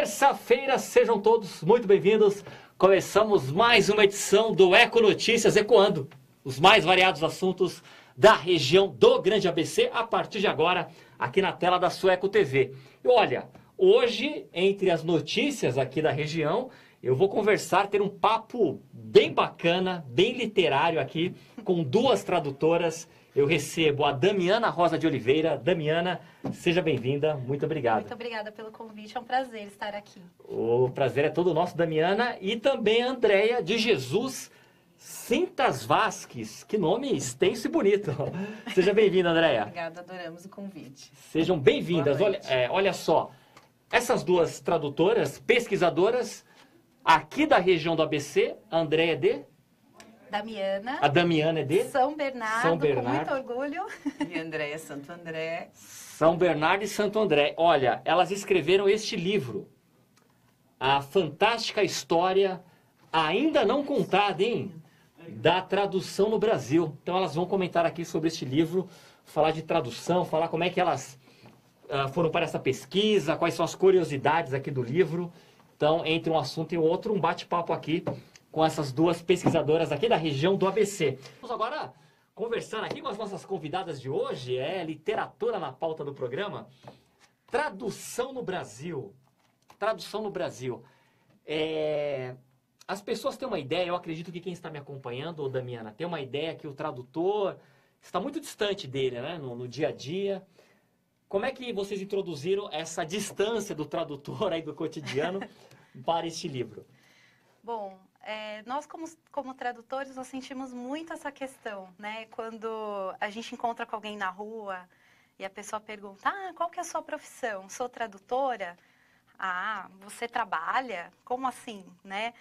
Terça-feira, sejam todos muito bem-vindos. Começamos mais uma edição do Eco Notícias, ecoando os mais variados assuntos da região do Grande ABC, a partir de agora, aqui na tela da sua Eco TV. E olha, hoje, entre as notícias aqui da região, eu vou conversar, ter um papo bem bacana, bem literário aqui, com duas tradutoras. Eu recebo a Damiana Rosa de Oliveira. Damiana, seja bem-vinda, muito obrigado. Muito obrigada pelo convite, é um prazer estar aqui. O prazer é todo nosso, Damiana, e também a Andréia de Jesus Cintas Vasques. Que nome extenso e bonito. Seja bem-vinda, Andréia. Obrigada, adoramos o convite. Sejam bem-vindas. Olha só, essas duas tradutoras, pesquisadoras, aqui da região do ABC, a Andréia de... Damiana. A Damiana é de... São Bernardo, com muito orgulho. E Andréia Santo André. São Bernardo e Santo André. Olha, elas escreveram este livro, A Fantástica História Ainda Não Contada, hein? Da tradução no Brasil. Então elas vão comentar aqui sobre este livro, falar de tradução, falar como é que elas foram para essa pesquisa, quais são as curiosidades aqui do livro. Então, entre um assunto e outro, um bate-papo aqui com essas duas pesquisadoras aqui da região do ABC. Vamos agora conversando aqui com as nossas convidadas de hoje, literatura na pauta do programa. Tradução no Brasil. Tradução no Brasil. As pessoas têm uma ideia, eu acredito que quem está me acompanhando, ô Damiana, tem uma ideia que o tradutor está muito distante dele, né, no dia a dia. Como é que vocês introduziram essa distância do tradutor aí do cotidiano para este livro? Bom, nós como tradutores, nós sentimos muito essa questão, né? Quando a gente encontra com alguém na rua e a pessoa pergunta, qual que é a sua profissão? Sou tradutora? Você trabalha? Como assim, né?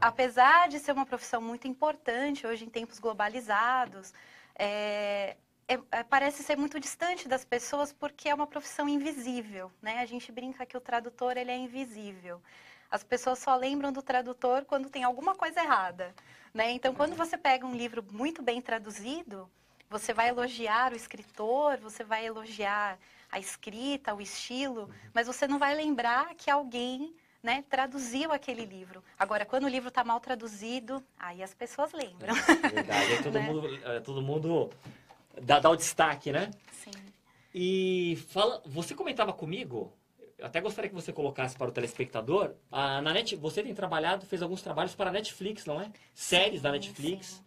Apesar de ser uma profissão muito importante, hoje em tempos globalizados, parece ser muito distante das pessoas porque é uma profissão invisível, né? A gente brinca que o tradutor, ele é invisível. As pessoas só lembram do tradutor quando tem alguma coisa errada, né? Então, quando você pega um livro muito bem traduzido, você vai elogiar o escritor, você vai elogiar a escrita, o estilo, mas você não vai lembrar que alguém, né, traduziu aquele livro. Agora, quando o livro está mal traduzido, aí as pessoas lembram. Verdade, todo mundo dá o destaque, né? Sim. E você comentava comigo, eu até gostaria que você colocasse para o telespectador, você tem fez alguns trabalhos para a Netflix, não é? Séries da Netflix. Sim.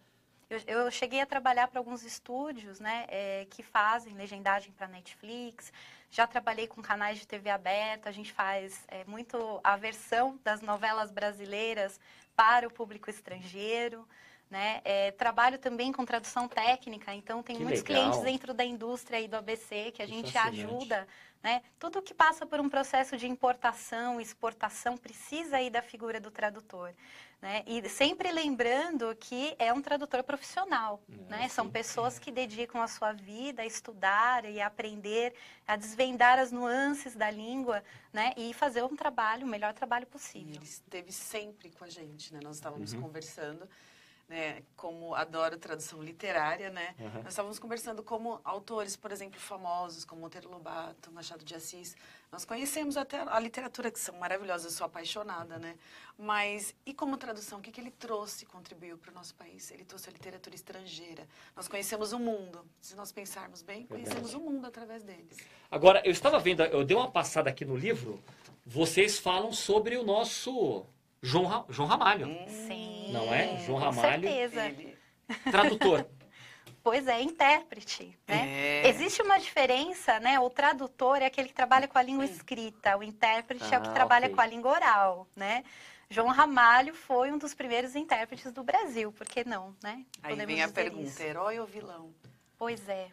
Eu cheguei a trabalhar para alguns estúdios, né, que fazem legendagem para Netflix. Já trabalhei com canais de TV aberta, a gente faz muito a versão das novelas brasileiras para o público estrangeiro. Né? Trabalho também com tradução técnica, então tem muitos clientes dentro da indústria aí do ABC que a gente ajuda, né? Tudo que passa por um processo de importação, exportação, precisa aí da figura do tradutor, né? E sempre lembrando que é um tradutor profissional, né? São pessoas que dedicam a sua vida a estudar e a aprender, a desvendar as nuances da língua, né? E fazer um trabalho, o melhor trabalho possível. E ele esteve sempre com a gente, né? Nós estávamos conversando, né, como adoro tradução literária, né? Nós estávamos conversando como autores, por exemplo, famosos, como Monteiro Lobato, Machado de Assis. Nós conhecemos até a literatura, que são maravilhosas, eu sou apaixonada, né? Mas, e como tradução, o que ele trouxe, contribuiu para o nosso país? Ele trouxe a literatura estrangeira. Nós conhecemos o mundo. Se nós pensarmos bem, conhecemos o mundo através deles. Agora, eu estava vendo, eu dei uma passada aqui no livro, vocês falam sobre o nosso João Ramalho. Sim. Não é? João Ramalho. Com certeza. Tradutor. Pois é, intérprete, né? Existe uma diferença, né? O tradutor é aquele que trabalha com a língua escrita, o intérprete é o que trabalha com a língua oral, né? João Ramalho foi um dos primeiros intérpretes do Brasil, por que não, né? Aí vem a pergunta, herói ou vilão? Pois é.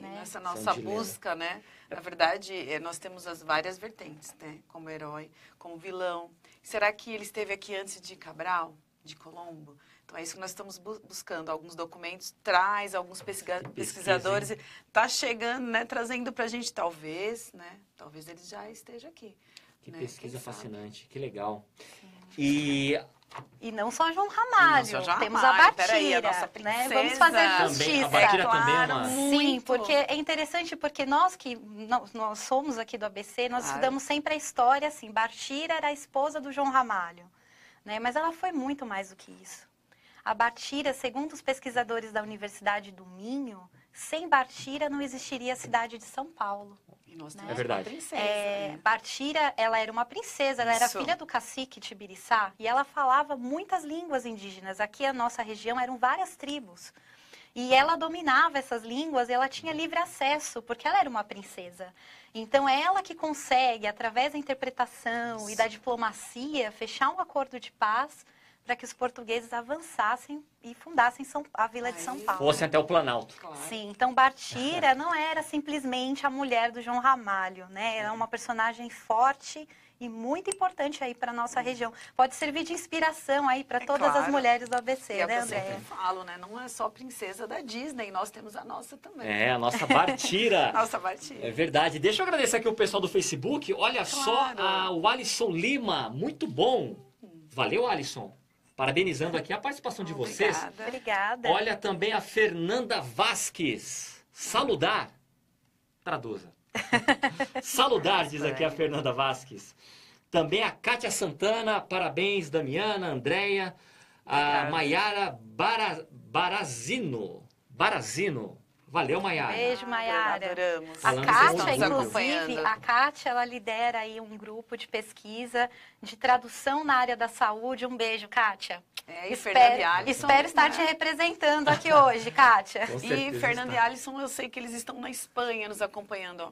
Nessa nossa busca, né? Na verdade, nós temos as várias vertentes, né? Como herói, como vilão. Será que ele esteve aqui antes de Cabral, de Colombo? Então, é isso que nós estamos buscando. Alguns documentos, traz alguns pesquisadores. Está chegando, né? Trazendo para a gente, talvez, né? Talvez ele já esteja aqui. Que pesquisa fascinante, que legal. E E não só João Ramalho, E não só João temos a Ramalho, Bartira, peraí, a nossa né? princesa. Vamos fazer Também, justiça. a Bartira também é claro, uma... Sim, muito. porque é interessante, porque nós somos aqui do ABC, nós Claro. estudamos sempre a história, assim, Bartira era a esposa do João Ramalho, né? Mas ela foi muito mais do que isso. A Bartira, segundo os pesquisadores da Universidade do Minho, sem Bartira não existiria a cidade de São Paulo. E nós Né? temos É verdade. uma princesa. né? Bartira, ela era uma princesa, ela era Isso. filha do cacique Tibiriçá e ela falava muitas línguas indígenas. Aqui a nossa região eram várias tribos. E ela dominava essas línguas e ela tinha livre acesso, porque ela era uma princesa. Então é ela que consegue, através da interpretação e da diplomacia, fechar um acordo de paz para que os portugueses avançassem e fundassem a Vila de São Aí, Paulo. Fossem até o Planalto. Claro. Sim, então Bartira não era simplesmente a mulher do João Ramalho, né? Era uma personagem forte e muito importante aí para nossa região. Pode servir de inspiração aí para todas as claro. mulheres do ABC, E é o que né, eu sempre Andréia? falo, né? Não é só a princesa da Disney, nós temos a nossa também. É, a nossa Bartira. Nossa Bartira. É verdade. Deixa eu agradecer aqui o pessoal do Facebook. Olha só, Claro. o Alisson Lima, muito bom. Valeu, Alisson. Parabenizando aqui a participação de vocês. Obrigada. Obrigada. Olha também a Fernanda Vasques. Saludar. Traduza. Saludar, diz aqui a Fernanda Vasques. Também a Kátia Santana. Parabéns, Damiana, Andréia. A Obrigada. Maiara Barazino. Valeu, Maiara. Beijo, Maiara. Adoramos. A Falando Kátia, sobre Estamos inclusive, acompanhando. a Kátia, ela lidera aí um grupo de pesquisa de tradução na área da saúde. Um beijo, Kátia. É, e Fernanda e Alisson, espero estar né? te representando aqui hoje, Kátia. Com E certeza Fernanda e está. Alisson, eu sei que eles estão na Espanha nos acompanhando, ó.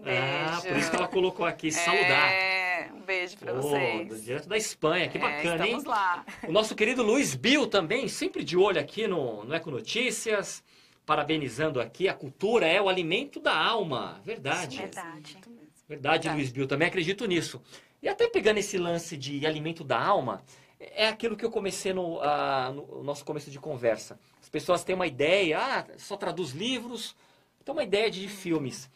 Ah, por isso que ela colocou aqui, É, saludar. um beijo pra Oh, vocês. direto da Espanha, que bacana, hein? Estamos lá. O nosso querido Luiz Bill também, sempre de olho aqui no Eco Notícias, parabenizando aqui. A cultura é o alimento da alma. Verdade. Verdade. Verdade, Luiz Bill, também acredito nisso. E até pegando esse lance de alimento da alma, é aquilo que eu comecei no nosso começo de conversa. As pessoas têm uma ideia, só traduz livros, tem uma ideia de filmes.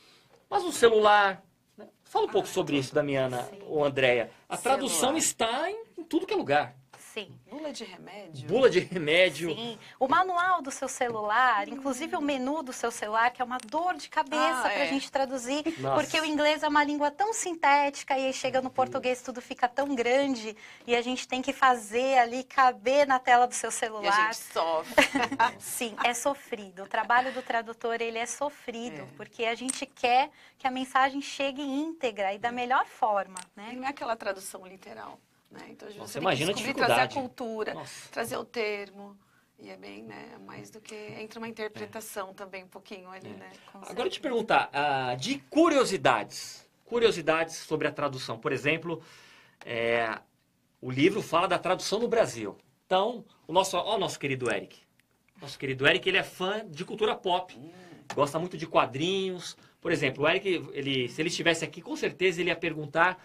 Mas o celular, né? Fala um pouco sobre isso, Damiana ou Andréia. A tradução Celular. está em tudo que é lugar. Sim. Bula de remédio. Bula de remédio. Sim, o manual do seu celular, inclusive o menu do seu celular, que é uma dor de cabeça para a gente traduzir, Nossa. porque o inglês é uma língua tão sintética e aí chega no português tudo fica tão grande e a gente tem que fazer ali caber na tela do seu E a celular. gente sofre. Sim, é sofrido. O trabalho do tradutor, ele é sofrido, É. porque a gente quer que a mensagem chegue íntegra e da melhor forma, E né? não é aquela tradução literal, né? Então a gente Nossa, tem imagina a que descobrir, trazer a dificuldade. cultura, Nossa. trazer o termo. E é bem, né? Mais do que... Entra uma interpretação também um pouquinho ali, né? Agora eu te perguntar, de curiosidades. Curiosidades sobre a tradução. Por exemplo, o livro fala da tradução no Brasil. Então, o nosso querido Eric. Nosso querido Eric, ele é fã de cultura pop. Gosta muito de quadrinhos. Por exemplo, o Eric, se ele estivesse aqui, com certeza ele ia perguntar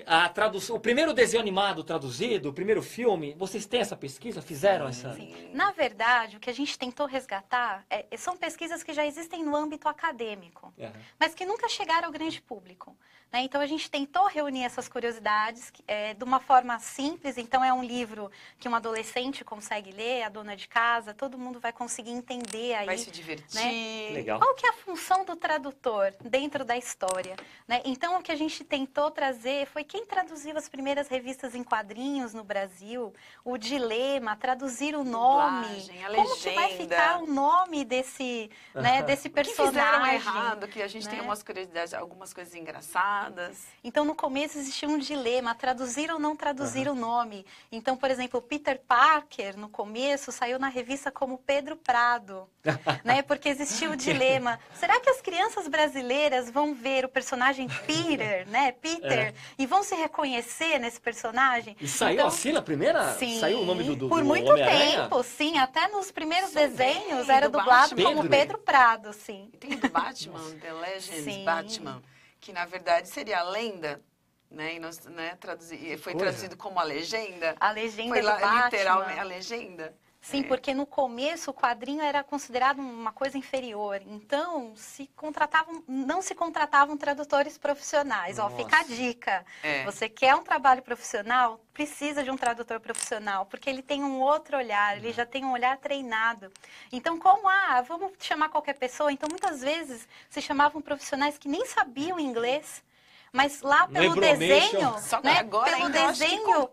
a tradução. O primeiro desenho animado traduzido, o primeiro filme, vocês têm essa pesquisa? Fizeram essa? Sim. Na verdade, o que a gente tentou resgatar são pesquisas que já existem no âmbito acadêmico, Aham. mas que nunca chegaram ao grande público, né? Então, a gente tentou reunir essas curiosidades de uma forma simples. Então, é um livro que um adolescente consegue ler, a dona de casa, todo mundo vai conseguir entender aí. Vai se divertir. né? Legal. Qual que é a função do tradutor dentro da história, né? Então, o que a gente tentou trazer foi quem traduziu as primeiras revistas em quadrinhos no Brasil, o dilema, traduzir o nome, Dublagem, a como que vai legenda. ficar o nome desse, né, desse O que fizeram personagem. errado, que a gente tem né? umas curiosidades, algumas coisas engraçadas. Então, no começo existia um dilema, traduzir ou não traduzir o nome. Então, por exemplo, o Peter Parker, no começo, saiu na revista como Pedro Prado, né? Porque existia o dilema. Será que as crianças brasileiras vão ver o personagem Peter, né? Peter, e vão se reconhecer nesse personagem? E saiu Então, assim na primeira? Sim, Saiu o nome do por muito Homem-Aranha? tempo, sim. Até nos primeiros Sim, desenhos do era dublado Batman. como Pedro Prado, sim. E tem o do Batman, The Legends Sim. Batman, que na verdade seria a lenda, né? E nós, né, foi Coisa. traduzido como a legenda. A legenda Foi do lá, Batman. literalmente, a legenda. Sim, porque no começo o quadrinho era considerado uma coisa inferior. Então, não se contratavam tradutores profissionais. Ó, fica a dica. Você quer um trabalho profissional? Precisa de um tradutor profissional, porque ele tem um outro olhar, ele já tem um olhar treinado. Então, vamos chamar qualquer pessoa? Então, muitas vezes se chamavam profissionais que nem sabiam inglês. Mas lá pelo desenho,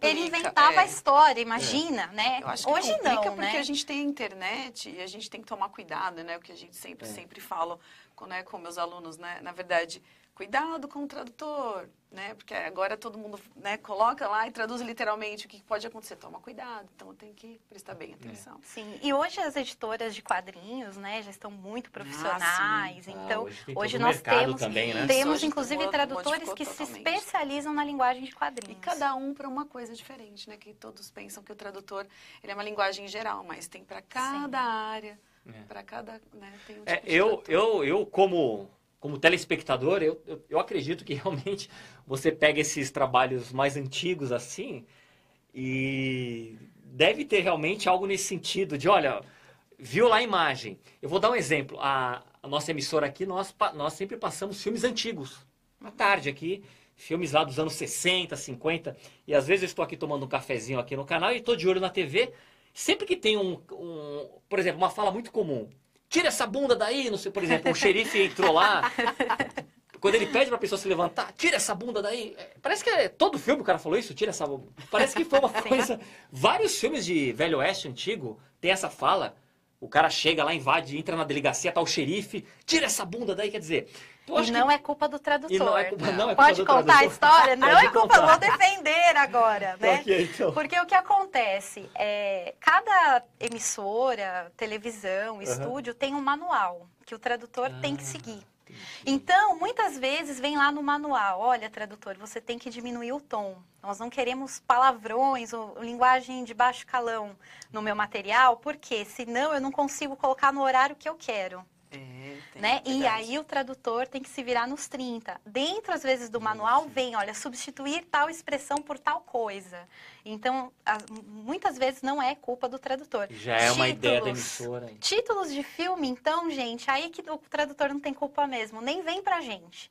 ele inventava a história, imagina, né? Eu acho que hoje não, porque né? a gente tem a internet e a gente tem que tomar cuidado, né? O que a gente sempre fala com meus alunos, né? Na verdade, cuidado com o tradutor, né? Porque agora todo mundo, né, coloca lá e traduz literalmente o que pode acontecer. Toma cuidado, então tem que prestar bem atenção. Sim, e hoje as editoras de quadrinhos, né, já estão muito profissionais. Então, hoje nós temos, também, né? temos inclusive tradutores que se especializam na linguagem de quadrinhos. E cada um para uma coisa diferente, né? Que todos pensam que o tradutor, ele é uma linguagem geral, mas tem para cada área, para cada, né, tem um tipo de eu como telespectador, eu acredito que realmente você pega esses trabalhos mais antigos assim e deve ter realmente algo nesse sentido de, olha, viu lá a imagem. Eu vou dar um exemplo. A nossa emissora aqui, nós sempre passamos filmes antigos. À tarde aqui, filmes lá dos anos 60, 50. E às vezes eu estou aqui tomando um cafezinho aqui no canal e estou de olho na TV. Sempre que tem por exemplo, uma fala muito comum. Tira essa bunda daí, não sei, por exemplo, o xerife entrou lá, quando ele pede pra pessoa se levantar, tira essa bunda daí. Parece que todo filme o cara falou isso, tira essa bunda. Parece que foi uma coisa... Vários filmes de Velho Oeste antigo tem essa fala. O cara chega lá, invade, entra na delegacia, tá o xerife, tira essa bunda daí, quer dizer... E não é culpa do tradutor. Pode contar a história? Não é culpa, vou defender agora, né? Okay, então. Porque o que acontece cada emissora, televisão, estúdio tem um manual que o tradutor tem que seguir. Então, muitas vezes vem lá no manual, olha, tradutor, você tem que diminuir o tom. Nós não queremos palavrões ou linguagem de baixo calão no meu material, porque senão eu não consigo colocar no horário que eu quero. Né? E aí o tradutor tem que se virar nos 30. Dentro, às vezes, do manual vem, olha, substituir tal expressão por tal coisa. Então, muitas vezes não é culpa do tradutor. Já é uma ideia da emissora. Títulos de filme, então, gente, aí que o tradutor não tem culpa mesmo. Nem vem pra gente.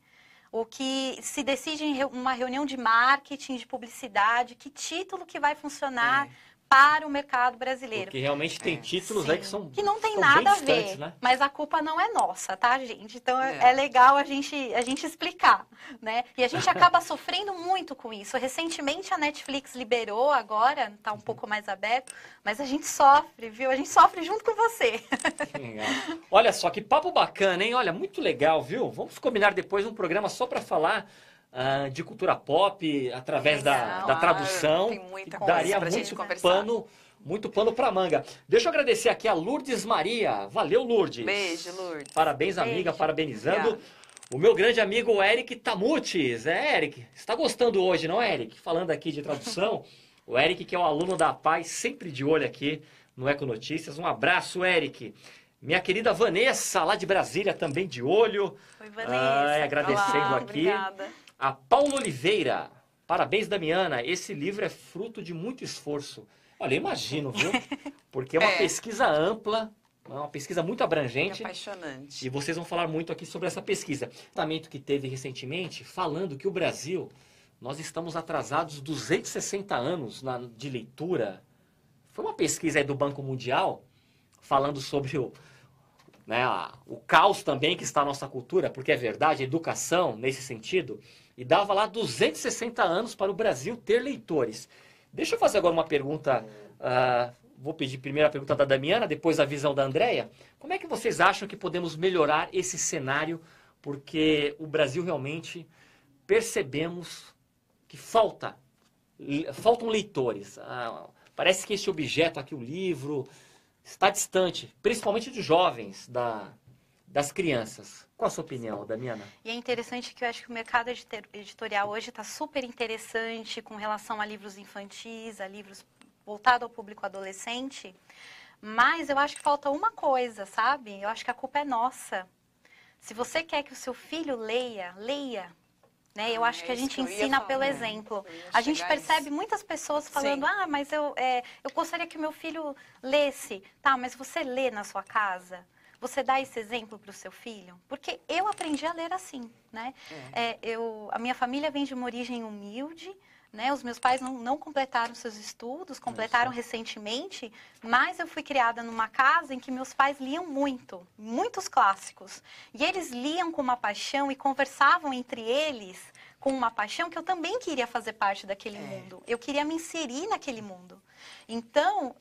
O que se decide em uma reunião de marketing, de publicidade, que título que vai funcionar para o mercado brasileiro. Porque realmente tem títulos aí que não tem nada a ver, né? Mas a culpa não é nossa, tá, gente? Então é legal a gente explicar, né? E a gente acaba sofrendo muito com isso. Recentemente a Netflix liberou agora, tá um pouco mais aberto, mas a gente sofre, viu? A gente sofre junto com você. Legal. Olha só, que papo bacana, hein? Olha, muito legal, viu? Vamos combinar depois um programa só para falar de cultura pop, através da tradução. Tem muita daria pra gente muito pano para manga. Deixa eu agradecer aqui a Lourdes Maria. Valeu, Lourdes. Beijo, Lourdes. Parabéns, amiga, parabenizando. Obrigada. O meu grande amigo Eric Tamutis. Eric, você está gostando hoje, não é, Eric? Falando aqui de tradução. O Eric, que é um aluno da Paz, sempre de olho aqui no Eco Notícias. Um abraço, Eric. Minha querida Vanessa, lá de Brasília, também de olho. Oi, Vanessa. Agradecendo Olá, aqui. Obrigada. A Paula Oliveira. Parabéns, Damiana. Esse livro é fruto de muito esforço. Olha, eu imagino, viu? Porque é uma pesquisa ampla, uma pesquisa muito abrangente. É apaixonante. E vocês vão falar muito aqui sobre essa pesquisa. O tratamento que teve recentemente, falando que o Brasil, nós estamos atrasados 260 anos de leitura. Foi uma pesquisa aí do Banco Mundial, falando sobre o caos também que está na nossa cultura, porque é verdade, a educação nesse sentido, e dava lá 260 anos para o Brasil ter leitores. Deixa eu fazer agora uma pergunta, vou pedir primeiro a pergunta da Damiana, depois a visão da Andréia. Como é que vocês acham que podemos melhorar esse cenário, porque o Brasil realmente percebemos que faltam leitores. Parece que esse objeto aqui, o livro, está distante, principalmente dos jovens, das crianças. Qual a sua opinião, Damiana? E é interessante que eu acho que o mercado editorial hoje está super interessante com relação a livros infantis, a livros voltados ao público adolescente, mas eu acho que falta uma coisa, sabe? Eu acho que a culpa é nossa. Se você quer que o seu filho leia, Né? Eu acho que a gente ensina pelo exemplo. A gente percebe muitas pessoas falando, mas eu gostaria que o meu filho lesse. Tá, mas você lê na sua casa? Você dá esse exemplo para o seu filho? Porque eu aprendi a ler assim, né? A minha família vem de uma origem humilde, né? Os meus pais não completaram seus estudos, completaram recentemente, mas eu fui criada numa casa em que meus pais liam muitos clássicos. E eles liam com uma paixão e conversavam entre eles com uma paixão que eu também queria fazer parte daquele mundo. Eu queria me inserir naquele mundo. Então,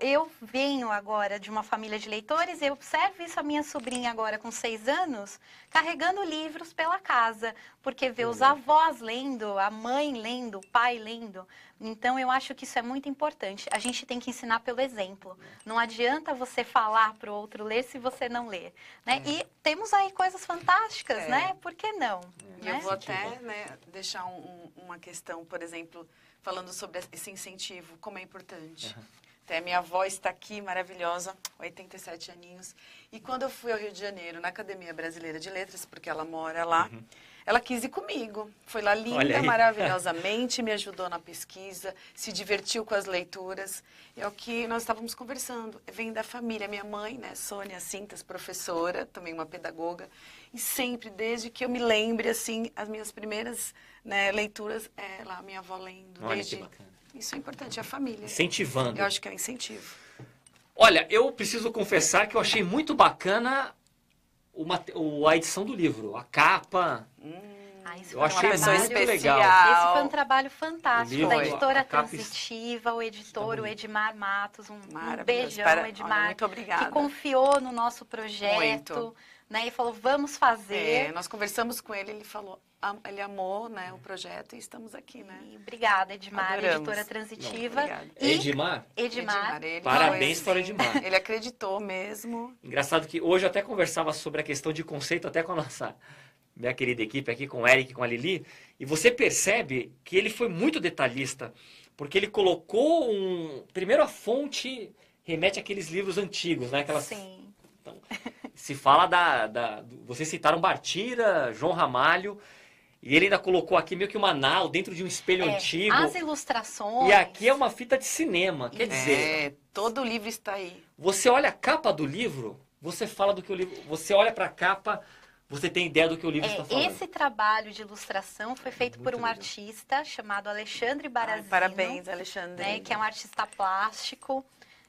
eu venho agora de uma família de leitores e eu observo isso a minha sobrinha agora com 6 anos, carregando livros pela casa, porque vê os avós lendo, a mãe lendo, o pai lendo. Então, eu acho que isso é muito importante. A gente tem que ensinar pelo exemplo. Não adianta você falar para o outro ler se você não ler. Né? E temos aí coisas fantásticas, né? Por que não? E eu vou até deixar uma questão, por exemplo, falando sobre esse incentivo, como é importante. Até minha avó está aqui, maravilhosa, 87 aninhos. E quando eu fui ao Rio de Janeiro, na Academia Brasileira de Letras, porque ela mora lá, ela quis ir comigo. Foi lá linda, maravilhosamente, me ajudou na pesquisa, se divertiu com as leituras. É o que nós estávamos conversando. Vem da família. Minha mãe, né, Sônia Cintas, professora, também uma pedagoga. E sempre, desde que eu me lembre, assim, as minhas primeiras leituras, lá, minha avó lendo. Olha que bacana. Isso é importante, a família. Incentivando. Eu acho que é um incentivo. Olha, eu preciso confessar que eu achei muito bacana a edição do livro, a capa. Eu achei muito legal. Esse foi um trabalho fantástico da editora capa... Transitiva, o editor, o Edmar Matos. Um beijão, Edmar. Olha, muito obrigada. Que confiou no nosso projeto. Muito. Né, e falou, vamos fazer. Nós conversamos com ele, ele falou, ele amou, né, o projeto e estamos aqui, né? E obrigada, Edmar, editora Transitiva. Edmar? Edmar. Parabéns para o Edmar. Ele acreditou mesmo. Engraçado que hoje eu até conversava sobre a questão de conceito até com a minha querida equipe aqui, com o Eric e com a Lili, e você percebe que ele foi muito detalhista, porque ele colocou primeiro a fonte remete àqueles livros antigos, né? Sim. Então, se fala vocês citaram Bartira, João Ramalho, e ele ainda colocou aqui meio que uma nau dentro de um espelho antigo. As ilustrações. E aqui é uma fita de cinema, quer dizer... todo o livro está aí. Você olha a capa do livro, você fala do que o livro... Você olha para a capa, você tem ideia do que o livro está falando. Esse trabalho de ilustração foi feito por um artista chamado Alexandre Barazino. Parabéns, Alexandre. Né, que é um artista plástico.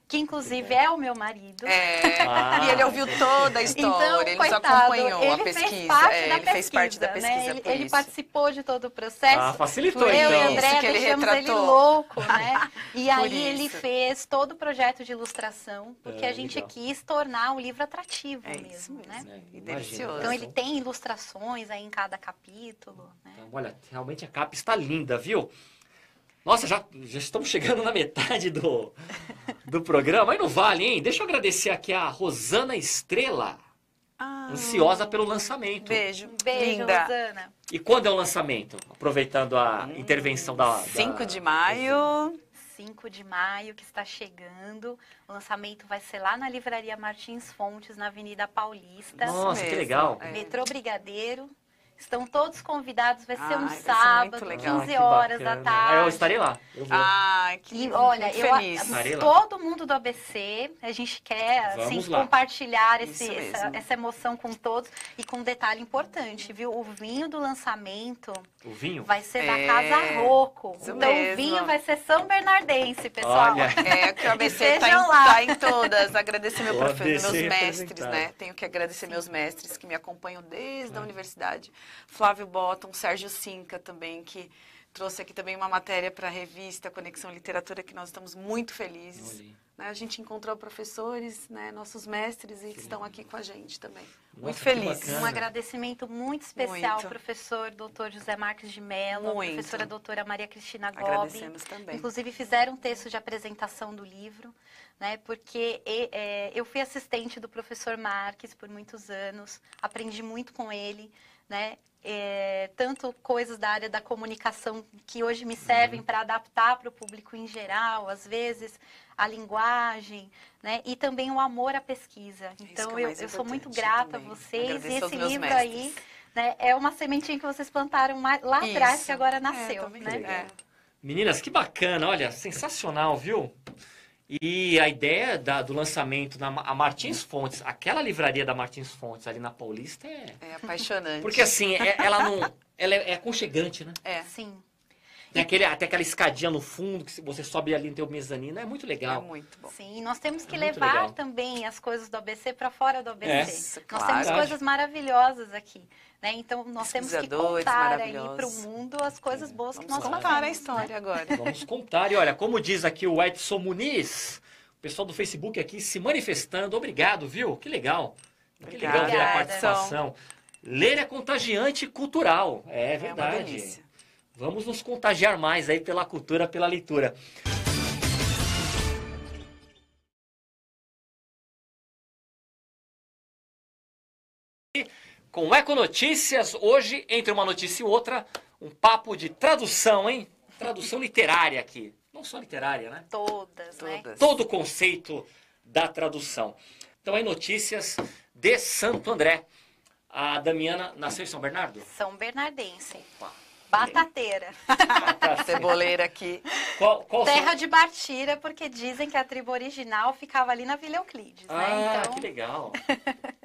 Que inclusive é o meu marido. E ele ouviu toda a história, então, ele coitado, acompanhou a pesquisa. Ele fez parte da pesquisa. Ele participou de todo o processo. Facilitou, eu então. Eu e André deixamos ele louco, né? E aí ele isso. fez todo o projeto de ilustração, porque a gente legal. quis tornar o livro atrativo Isso mesmo, né? E delicioso. Então ele tem ilustrações aí em cada capítulo. Né? Então, olha, realmente a capa está linda, viu? Nossa, já estamos chegando na metade do programa. Aí não vale, hein? Deixa eu agradecer aqui a Rosana Estrela, ansiosa pelo lançamento. Beijo. Beijo, linda. Rosana. E quando é o lançamento? Aproveitando a intervenção da... 5 de maio. 5 de maio, que está chegando. O lançamento vai ser lá na Livraria Martins Fontes, na Avenida Paulista. Nossa, que legal. Metrô Brigadeiro. Estão todos convidados, vai ser um vai ser sábado, muito legal. 15 horas da tarde. Eu estarei lá. Eu vou. Que olha, feliz. Todo mundo do ABC, a gente quer assim, compartilhar essa emoção com todos. E com um detalhe importante, viu? O vinho do lançamento vai ser da Casa Rocco. Então o vinho vai ser São Bernardense, pessoal. Olha. Que o ABC está em todas. Agradecer meus mestres, né? Tenho que agradecer meus mestres que me acompanham desde a universidade. Flávio Botton, Sérgio Cinca também, que trouxe aqui também uma matéria para a revista Conexão Literatura, que nós estamos muito felizes. Né? A gente encontrou professores, né, nossos mestres, e que estão aqui com a gente também. Muito feliz. Um agradecimento muito especial ao professor Dr. José Marques de Mello, a professora doutora Maria Cristina Gobi. Agradecemos também. Inclusive fizeram um texto de apresentação do livro, né, porque eu fui assistente do professor Marques por muitos anos, aprendi muito com ele, né? Tanto coisas da área da comunicação que hoje me servem para adaptar para o público em geral, às vezes a linguagem, né? E também o amor à pesquisa. Então eu sou muito grata a vocês. E esse livro aí né? É uma sementinha que vocês plantaram lá atrás, Isso. que agora nasceu, Tá vendo? né? Meninas, que bacana, olha, sensacional, viu? E a ideia do lançamento na a Martins Fontes, aquela livraria da Martins Fontes ali na Paulista É apaixonante. Porque assim, ela não. Ela é aconchegante, né? Sim. Tem até aquela escadinha no fundo, que você sobe ali no teu mezanino, é muito É legal. muito bom. Sim, nós temos que É muito levar legal. também as coisas do ABC para fora do ABC. É. Isso, Nós claro. temos Verdade. coisas maravilhosas aqui, né? Então nós temos que Pesquisadores contar aí maravilhosos. para o mundo as coisas boas que Vamos nós contar fazemos, a história né? agora. Vamos contar. E olha, como diz aqui o Edson Muniz, o pessoal do Facebook aqui se manifestando. Obrigado, viu? Que legal. Que legal ver a Obrigada. participação. Ler é contagiante cultural. É É uma verdade. delícia. Vamos nos contagiar mais aí pela cultura, pela leitura. E com o Econotícias, hoje, entre uma notícia e outra, um papo de tradução, hein? Tradução literária aqui. Não só literária, né? Todas, né? Todas. Todo o conceito da tradução. Então, aí notícias de Santo André. A Damiana nasceu em São Bernardo? São bernardense. Opa. Batateira. Ceboleira aqui. Qual Terra de Bartira, porque dizem que a tribo original ficava ali na Vila Euclides, né? Ah, Então, que legal.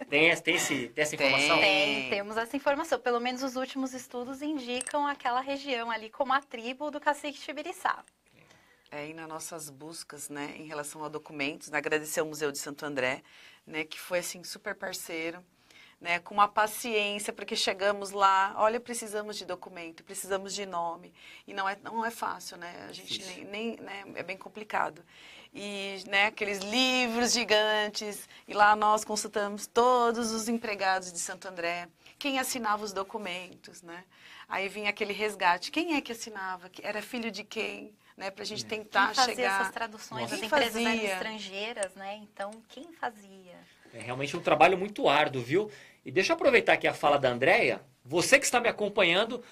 Tem essa informação? temos essa informação. Pelo menos os últimos estudos indicam aquela região ali como a tribo do cacique Tibiriçá. E nas nossas buscas, né, em relação a documentos, né, agradecer ao Museu de Santo André, né, que foi assim super parceiro, né, com uma paciência, porque chegamos lá, olha, precisamos de documento, precisamos de nome, e não é fácil, né, a gente né, é bem complicado. E, né, aqueles livros gigantes, e lá nós consultamos todos os empregados de Santo André, quem assinava os documentos, né, aí vinha aquele resgate, quem é que assinava, era filho de quem, né, para a gente tentar Quem fazia chegar... essas traduções? Nossa. As Quem empresas eram fazia? estrangeiras, né? Então, quem fazia? É realmente um trabalho muito árduo, viu? E deixa eu aproveitar aqui a fala da Andréia. Você que está me acompanhando,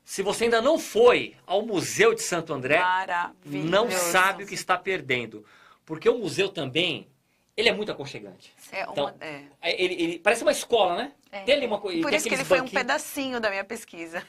se você ainda não foi ao Museu de Santo André, Maravilhoso. não sabe o que está perdendo. Porque o museu também, ele é muito aconchegante. Então, ele parece uma escola, né? É. Tem ali uma coisa. Por tem isso que ele aqueles foi um banquinhos. pedacinho da minha pesquisa.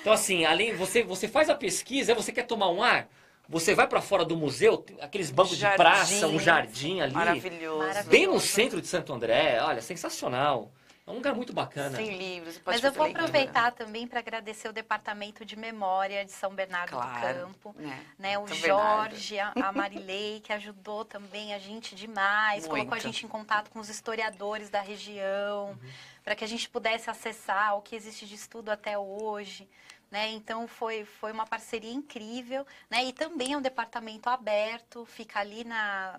Então, assim, além você faz a pesquisa, você quer tomar um ar, você vai para fora do museu, tem aqueles bancos de praça, um jardim ali. Maravilhoso. Bem no centro de Santo André, olha, sensacional. É um lugar muito bacana. Sem livros. Pode Mas eu fazer vou leitura. aproveitar também para agradecer o Departamento de Memória de São Bernardo do Campo. Né, o São Jorge, a Marilei, que ajudou também a gente demais, colocou a Muito. gente em contato com os historiadores da região, para que a gente pudesse acessar o que existe de estudo até hoje. Né? Então, foi uma parceria incrível. Né? E também é um departamento aberto, fica ali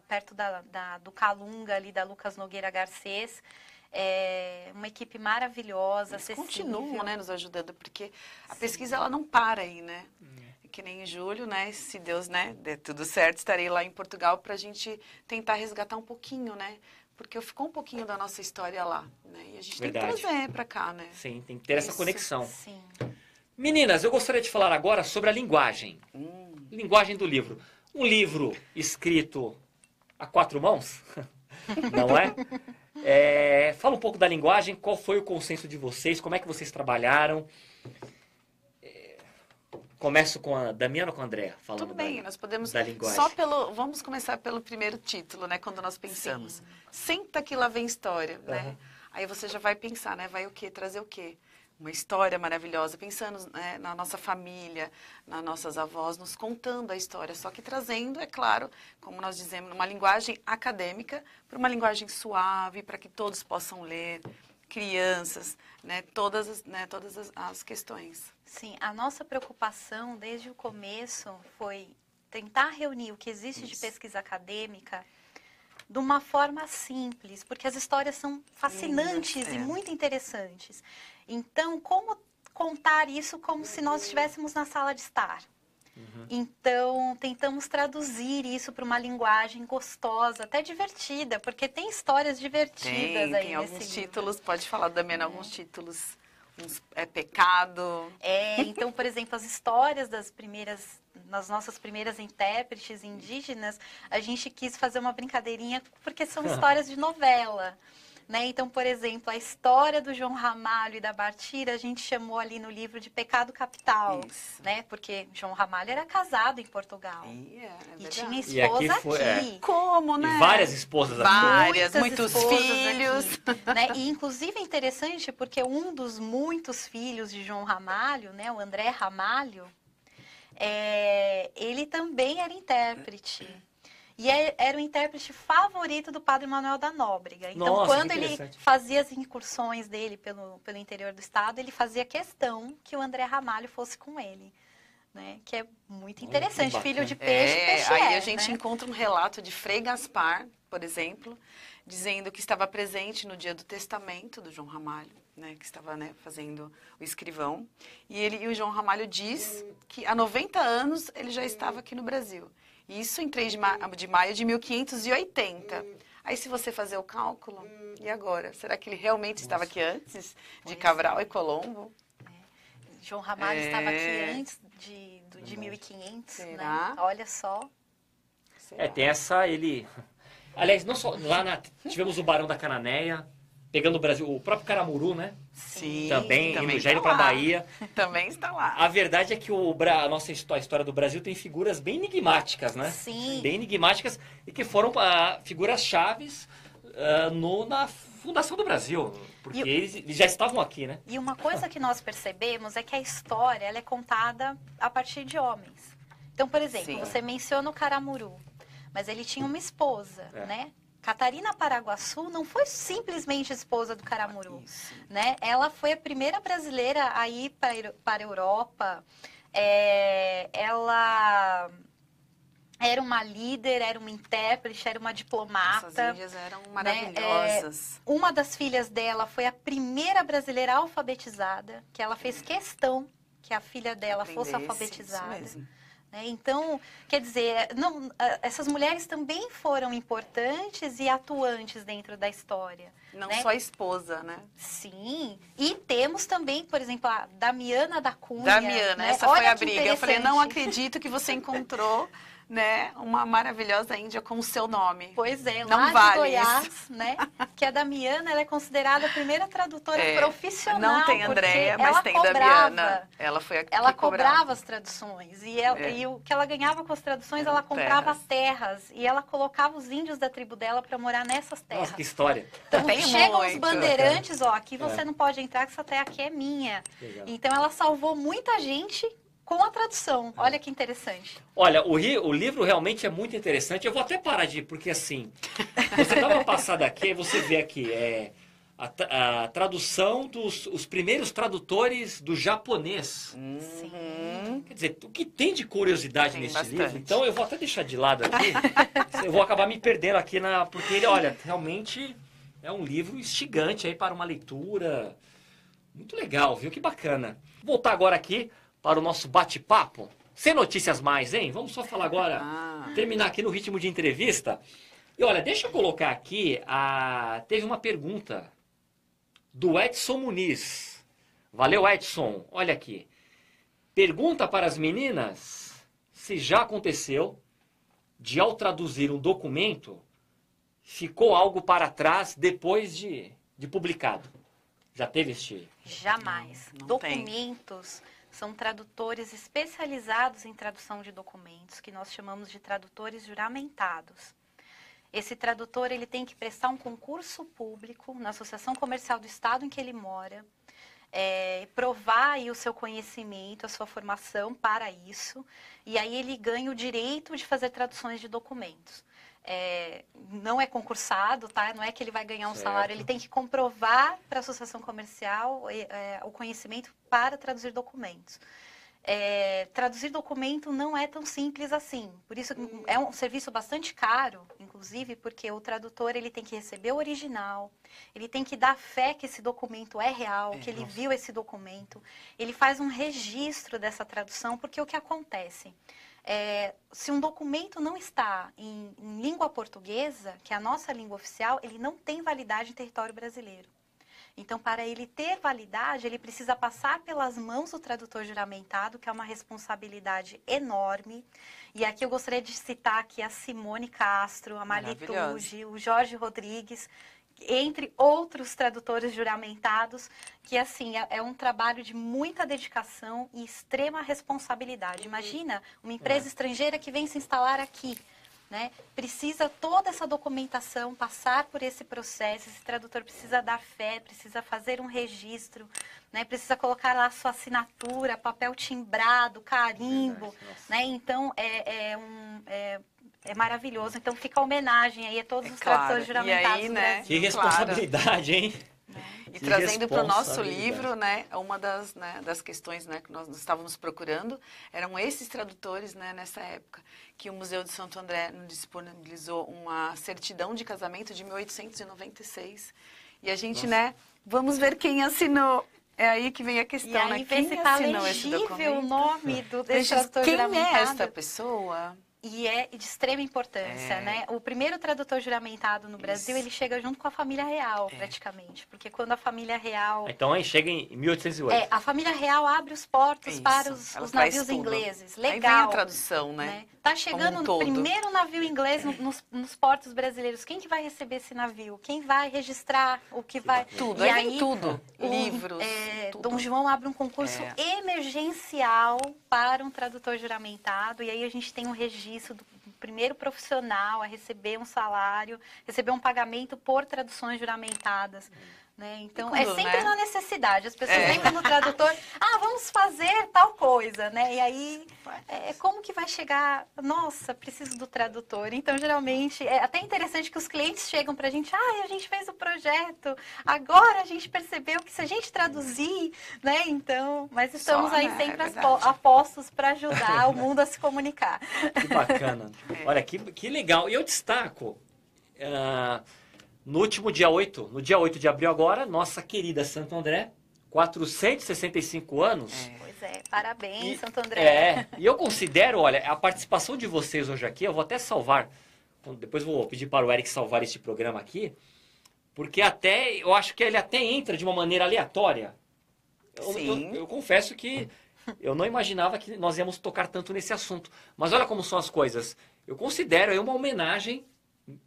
perto do Calunga, ali da Lucas Nogueira Garcês. É uma equipe maravilhosa, Eles acessível. continuam, né, nos ajudando, porque a pesquisa ela não para aí, né? Que nem em julho, né? Se Deus, né, der tudo certo, estarei lá em Portugal para a gente tentar resgatar um pouquinho, né? Porque ficou um pouquinho da nossa história lá, né? E a gente tem que trazer para cá, né? Sim, tem que ter essa Isso. conexão. Sim. Meninas, eu gostaria de falar agora sobre a linguagem. Linguagem do livro. Um livro escrito a 4 mãos, não é? Fala um pouco da linguagem, qual foi o consenso de vocês, como é que vocês trabalharam. Começo com a Damiana ou com a Andréa? Falando Tudo bem, nós podemos... da linguagem. Vamos começar pelo primeiro título, né? Quando nós pensamos. Senta que lá vem história, né? Aí você já vai pensar, né? Vai o quê? Trazer o quê? Uma história maravilhosa, pensando, né, na nossa família, nas nossas avós, nos contando a história, só que trazendo, é claro, como nós dizemos, uma linguagem acadêmica para uma linguagem suave, para que todos possam ler, crianças, né, todas as questões. Sim, a nossa preocupação desde o começo foi tentar reunir o que existe de pesquisa acadêmica de uma forma simples, porque as histórias são fascinantes e muito interessantes. Então, como contar isso como se nós estivéssemos na sala de estar? Então, tentamos traduzir isso para uma linguagem gostosa, até divertida, porque tem histórias divertidas aí Tem nesse alguns livro. títulos, pode falar também alguns títulos, pecado. Então, por exemplo, as histórias das nossas primeiras intérpretes indígenas, a gente quis fazer uma brincadeirinha, porque são histórias de novela. né? Então, por exemplo, a história do João Ramalho e da Bartira, a gente chamou ali no livro de Pecado Capital, Isso. né? Porque João Ramalho era casado em Portugal. É E tinha verdade. E aqui esposa foi- aqui. Como, né? E várias esposas aqui. Várias, Muitas muitos esposas filhos. aqui, né? E inclusive é interessante porque um dos muitos filhos de João Ramalho, né, o André Ramalho, ele também era intérprete. E era o intérprete favorito do Padre Manuel da Nóbrega. Então, Nossa, quando que ele interessante. fazia as incursões dele pelo interior do estado, ele fazia questão que o André Ramalho fosse com ele. Né? Que é muito Olha, interessante. que Filho de bacana. peixe, peixe Aí é, a gente né? encontra um relato de Frei Gaspar, por exemplo, dizendo que estava presente no dia do testamento do João Ramalho, né, que estava, né, fazendo o escrivão. E o João Ramalho diz que há 90 anos ele já estava aqui no Brasil. Isso em 3 de maio de 1580. Aí se você fazer o cálculo, e agora? Será que ele realmente estava aqui antes de Cabral e Colombo? João Ramalho estava aqui antes de 1500, Será? né? Olha só. Tem essa, ele... Aliás, não só... Tivemos o Barão da Cananéia, pegando o Brasil, o próprio Caramuru, né? Sim, Também já indo está pra lá. Bahia. Também está lá. A verdade é que a nossa a história do Brasil tem figuras bem enigmáticas, né? Sim. Bem enigmáticas e que foram figuras chaves na fundação do Brasil. Porque eles já estavam aqui, né? E uma coisa que nós percebemos é que a história ela é contada a partir de homens. Então, por exemplo, Sim. você menciona o Caramuru, mas ele tinha uma esposa, né? Catarina Paraguaçu não foi simplesmente esposa do Caramuru, Isso. né? Ela foi a primeira brasileira a ir para a Europa. Ela era uma líder, era uma intérprete, era uma diplomata. Essas índias eram maravilhosas. Uma das filhas dela foi a primeira brasileira alfabetizada, que ela fez questão que a filha dela fosse alfabetizada. Isso mesmo. Então, quer dizer, essas mulheres também foram importantes e atuantes dentro da história. Não né? só a esposa, né? Sim, e temos também, por exemplo, a Damiana da Cunha. Damiana, né? essa Olha foi a que briga. Eu falei, interessante. não acredito que você encontrou, né, uma maravilhosa índia com o seu nome. Pois é, Não lá de vale Goiás, né? Que a Damiana ela é considerada a primeira tradutora profissional. Não tem porque Andréia, mas ela tem cobrava, Damiana. Ela foi a que Ela cobrava. cobrava as traduções. E o que ela ganhava com as traduções, ela comprava terras. E ela colocava os índios da tribo dela para morar nessas terras. Nossa, que história. Então, Tem chegam os muito. bandeirantes, ó, aqui você não pode entrar, que essa terra aqui é minha. Legal. Então, ela salvou muita gente com a tradução. Olha que interessante. Olha, o livro realmente é muito interessante. Eu vou até parar porque assim, você dá uma passada aqui, você vê aqui, a tradução os primeiros tradutores do japonês. Sim. Quer dizer, o que tem de curiosidade Tem nesse bastante. livro? Então eu vou até deixar de lado aqui. Eu vou acabar me perdendo aqui porque ele, olha, realmente é um livro instigante aí para uma leitura. Muito legal, viu? Que bacana. Vou voltar agora aqui para o nosso bate-papo. Sem notícias mais, hein? Vamos só falar agora, terminar aqui no ritmo de entrevista. E olha, deixa eu colocar aqui, teve uma pergunta do Edson Muniz. Valeu, Edson. Olha aqui. Pergunta para as meninas se já aconteceu de, ao traduzir um documento, ficou algo para trás depois de publicado. Já teve este? Jamais. Não tem. Documentos são tradutores especializados em tradução de documentos, que nós chamamos de tradutores juramentados. Esse tradutor ele tem que prestar um concurso público na Associação Comercial do Estado em que ele mora, provar aí o seu conhecimento, a sua formação para isso, e aí ele ganha o direito de fazer traduções de documentos. Não é concursado, tá? Não é que ele vai ganhar um salário, ele tem que comprovar para a associação comercial o conhecimento para traduzir documentos. Traduzir documento não é tão simples assim, por isso é um serviço bastante caro, inclusive porque o tradutor ele tem que receber o original, ele tem que dar fé que esse documento é real, que ele viu esse documento, ele faz um registro dessa tradução, porque o que acontece? Se um documento não está em língua portuguesa, que é a nossa língua oficial, ele não tem validade em território brasileiro. Então, para ele ter validade, ele precisa passar pelas mãos do tradutor juramentado, que é uma responsabilidade enorme. E aqui eu gostaria de citar aqui a Simone Castro, a Marli Tucci, o Jorge Rodrigues, entre outros tradutores juramentados, que assim, é um trabalho de muita dedicação e extrema responsabilidade. Imagina uma empresa estrangeira que vem se instalar aqui, né? Precisa toda essa documentação, passar por esse processo, esse tradutor precisa dar fé, precisa fazer um registro, né? Precisa colocar lá a sua assinatura, papel timbrado, carimbo, né? Então, é maravilhoso. Então, fica a homenagem aí a todos os tradutores juramentados do Brasil. Que responsabilidade, hein? E trazendo para o nosso livro, né, uma das questões, né, que nós estávamos procurando, eram esses tradutores, né, nessa época, que o Museu de Santo André nos disponibilizou uma certidão de casamento de 1896. E a gente, né, vamos ver quem assinou. É aí que vem a questão, né? Quem assinou esse documento? O nome desse tradutor juramentado. Quem é essa pessoa? E é de extrema importância, né? O primeiro tradutor juramentado no Brasil, ele chega junto com a família real, praticamente. Porque quando a família real... Então aí chega em 1808. a família real abre os portos para os navios ingleses. Legal. Aí vem a tradução, né? Tá chegando o primeiro navio inglês nos portos brasileiros. Quem que vai receber esse navio? Quem vai registrar o que vai... Tudo, aí tudo. Livros, tudo. Dom João abre um concurso emergencial para um tradutor juramentado. E aí a gente tem um registro do primeiro profissional a receber um salário, receber um pagamento por traduções juramentadas. Né? Então, é sempre na necessidade. As pessoas lembram do tradutor, vamos fazer tal coisa, né? E aí, como que vai chegar? Nossa, preciso do tradutor. Então, geralmente, é até interessante que os clientes chegam pra gente, a gente fez o projeto, agora a gente percebeu que se a gente traduzir, né? Então, mas estamos aí sempre apostos para ajudar o mundo a se comunicar. Que bacana. Olha, que legal. E eu destaco... No último dia 8, no dia 8 de abril agora, nossa querida Santo André, 465 anos. Pois é, parabéns, Santo André. E eu considero, olha, a participação de vocês hoje aqui, eu vou até salvar, depois vou pedir para o Eric salvar este programa aqui, porque eu acho que ele até entra de uma maneira aleatória. Eu confesso que eu não imaginava que nós íamos tocar tanto nesse assunto. Mas olha como são as coisas. Eu considero aí uma homenagem,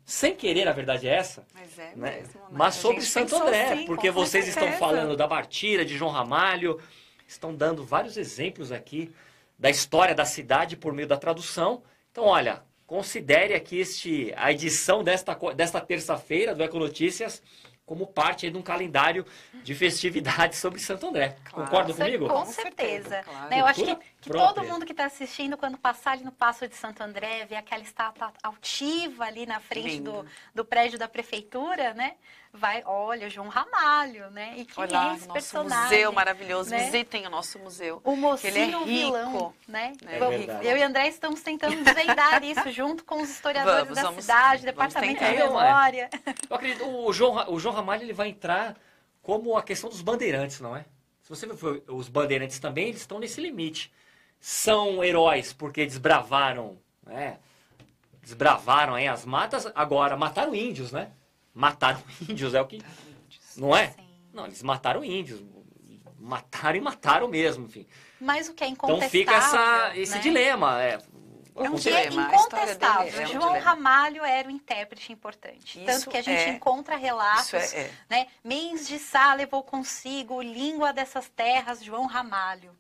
sem querer, a verdade é essa, né? Mesmo, né? Mas sobre Santo André, porque vocês estão falando da Bartira, de João Ramalho, estão dando vários exemplos aqui da história da cidade por meio da tradução. Então, olha, considere aqui a edição desta terça-feira do Econotícias como parte aí de um calendário de festividades sobre Santo André. Claro. Concorda comigo? Com certeza. Claro. Né, eu acho que todo mundo que está assistindo, quando passar ali no Paço de Santo André, ver aquela estátua altiva ali na frente do prédio da prefeitura, né? Olha, João Ramalho, né? E quem é esse personagem? Museu maravilhoso, né? Visitem o nosso museu. O mocinho vilão, né? Eu e André estamos tentando desvendar isso junto com os historiadores da cidade, Departamento de Memória. Eu acredito, o João Ramalho ele vai entrar como a questão dos bandeirantes, não é? Se você ver os bandeirantes também, eles estão nesse limite. São heróis porque desbravaram, né? Desbravaram aí as matas, agora mataram índios, né? Mataram índios, é o que... Não é? Sim. Não, eles mataram índios. Mataram e mataram mesmo, enfim. Mas o que é incontestável... Então fica esse dilema. O que é incontestável. João Ramalho era um intérprete importante. Tanto que a gente encontra relatos, né? Mens de Sá levou consigo língua dessas terras, João Ramalho.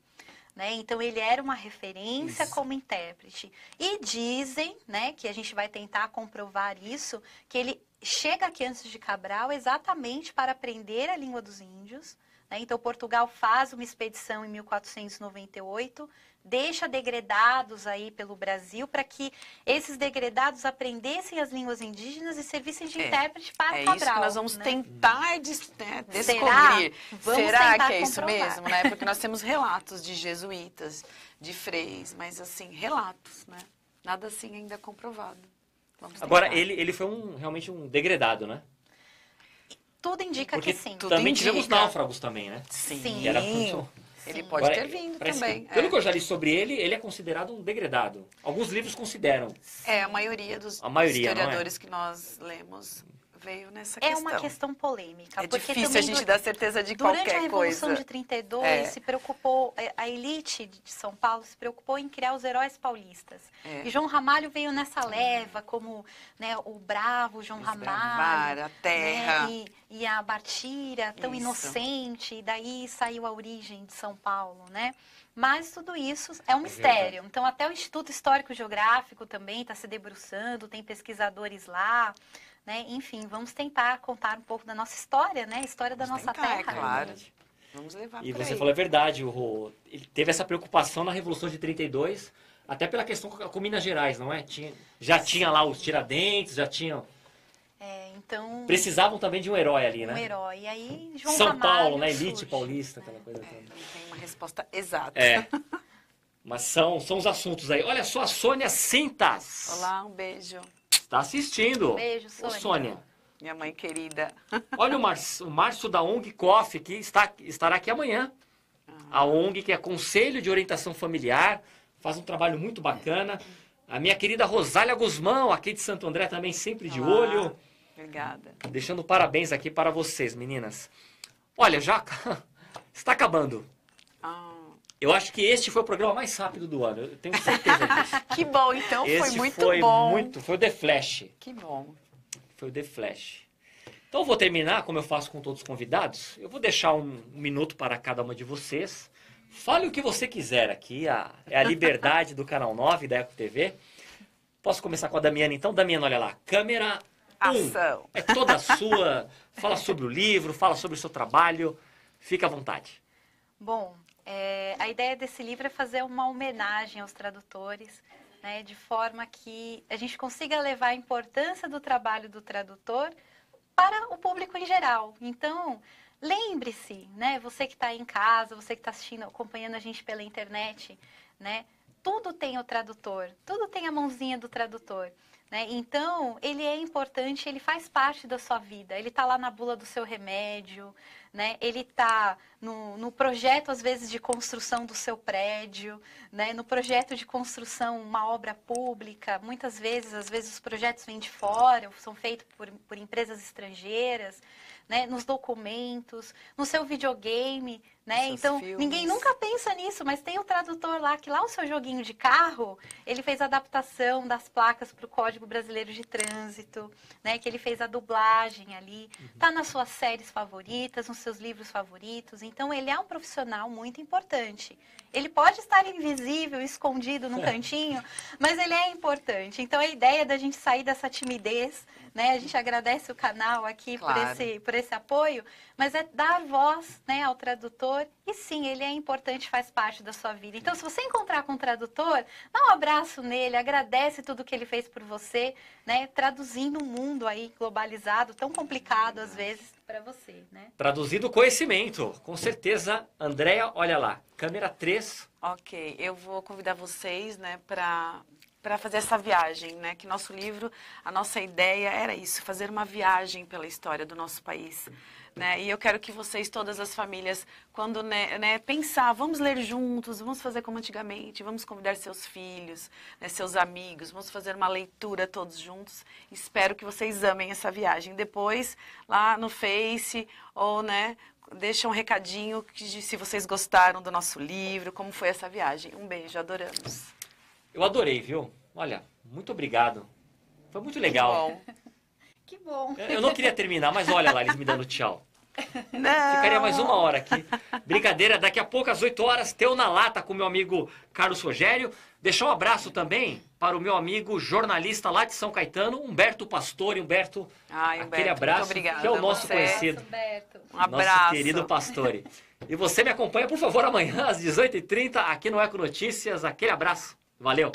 Né? Então, ele era uma referência como intérprete. E dizem, né, que a gente vai tentar comprovar isso, que ele chega aqui antes de Cabral exatamente para aprender a língua dos índios. Né? Então, Portugal faz uma expedição em 1498, deixa degredados aí pelo Brasil para que esses degredados aprendessem as línguas indígenas e servissem de intérprete para Cabral. É isso que nós vamos tentar descobrir. Será que é isso mesmo? Né? Porque nós temos relatos de jesuítas, de freis, mas assim, relatos, né? Nada assim ainda comprovado. Agora, ele foi realmente um degredado, né? Tudo indica que sim. Também tivemos náufragos também, né? Sim. Que era muito... Ele pode ter vindo também. Pelo que eu já li sobre ele é considerado um degradado. Alguns livros consideram. A maioria dos historiadores que nós lemos veio nessa É questão. uma questão polêmica. É porque difícil também a gente dar certeza de durante qualquer a Revolução coisa. de 32, se preocupou, a elite de São Paulo se preocupou em criar os heróis paulistas. E João Ramalho veio nessa leva, como, né, o bravo João Ramalho. A terra. Né, e a Bartira, tão inocente, e daí saiu a origem de São Paulo, né? Mas tudo isso é um mistério. Então, até o Instituto Histórico Geográfico também está se debruçando, tem pesquisadores lá, né? Enfim, vamos tentar contar um pouco da nossa história, né? A história da nossa terra. É claro. Vamos levar E por você aí. falou a verdade, ele teve essa preocupação na Revolução de 32, até pela questão com Minas Gerais, não é? Já tinha lá os Tiradentes, já tinham... Então... Precisavam também de um herói ali, né? Um herói. E aí, João São Ramalho Paulo, né? surge. Elite paulista, aquela coisa toda. Não tem uma resposta exata. Mas são os assuntos aí. Olha só, a Sônia Cintas. Olá, um beijo. Está assistindo. Beijo, Ô, Sônia. Sônia. Minha mãe querida. Olha o Márcio da ONG COF, que estará aqui amanhã. A ONG, que é Conselho de Orientação Familiar, faz um trabalho muito bacana. A minha querida Rosália Guzmão, aqui de Santo André, também sempre de olho. Obrigada. Deixando parabéns aqui para vocês, meninas. Olha, já está acabando. Eu acho que este foi o programa mais rápido do ano. Eu tenho certeza disso. Que bom, então. Foi Esse muito foi bom. Foi o The Flash. Que bom. Foi o The Flash. Então eu vou terminar, como eu faço com todos os convidados. Eu vou deixar um minuto para cada uma de vocês. Fale o que você quiser aqui. É a liberdade do Canal 9 da Eco TV. Posso começar com a Damiana, então? Damiana, olha lá. Câmera 1. Ação. É toda sua. Fala sobre o livro, fala sobre o seu trabalho. Fica à vontade. Bom, a ideia desse livro é fazer uma homenagem aos tradutores, né, de forma que a gente consiga levar a importância do trabalho do tradutor para o público em geral. Então, lembre-se, né, você que está aí em casa, você que está assistindo, acompanhando a gente pela internet, né, tudo tem o tradutor, tudo tem a mãozinha do tradutor. Né? Então, ele é importante, ele faz parte da sua vida. Ele está lá na bula do seu remédio, né? Ele está no projeto, às vezes, de construção do seu prédio, né? No projeto de construção, uma obra pública. Muitas vezes, às vezes, os projetos vêm de fora, são feitos por empresas estrangeiras, né? Nos documentos, no seu videogame, né? Então, ninguém nunca pensa nisso, mas tem o tradutor lá, que lá o seu joguinho de carro, ele fez a adaptação das placas para o Código Brasileiro de Trânsito, né? Que ele fez a dublagem ali, tá nas suas séries favoritas, nos seus livros favoritos. Então, ele é um profissional muito importante. Ele pode estar invisível, escondido num cantinho, mas ele é importante. Então, a ideia da gente sair dessa timidez, né? A gente agradece o canal aqui por esse apoio, mas é dar voz, né, ao tradutor. E sim, ele é importante, faz parte da sua vida. Então, se você encontrar com o tradutor, dá um abraço nele, agradece tudo que ele fez por você, né? Traduzindo um mundo aí globalizado, tão complicado às vezes para você, né? Traduzido conhecimento, com certeza. Andréia, olha lá, câmera 3. Ok, eu vou convidar vocês, né, para fazer essa viagem, né? Que nosso livro, a nossa ideia era isso, fazer uma viagem pela história do nosso país, né? E eu quero que vocês, todas as famílias, quando né, pensar, vamos ler juntos, vamos fazer como antigamente, vamos convidar seus filhos, né, seus amigos, vamos fazer uma leitura todos juntos. Espero que vocês amem essa viagem. Depois, lá no Face, ou, né, deixa um recadinho se vocês gostaram do nosso livro, como foi essa viagem. Um beijo, adoramos. Eu adorei, viu? Olha, muito obrigado. Foi muito legal. Que bom. Eu não queria terminar, mas olha lá, eles me dando tchau. Não. Ficaria mais uma hora aqui. Brincadeira, daqui a pouco, às 8 horas, Teu na Lata com o meu amigo Carlos Rogério. Deixar um abraço também para o meu amigo jornalista lá de São Caetano, Humberto Pastore. Humberto, aquele abraço, muito obrigada, que é o nosso conhecido. Humberto. Um abraço. Nosso querido Pastore. E você me acompanha, por favor, amanhã às 18h30 aqui no Eco Notícias. Aquele abraço. Valeu.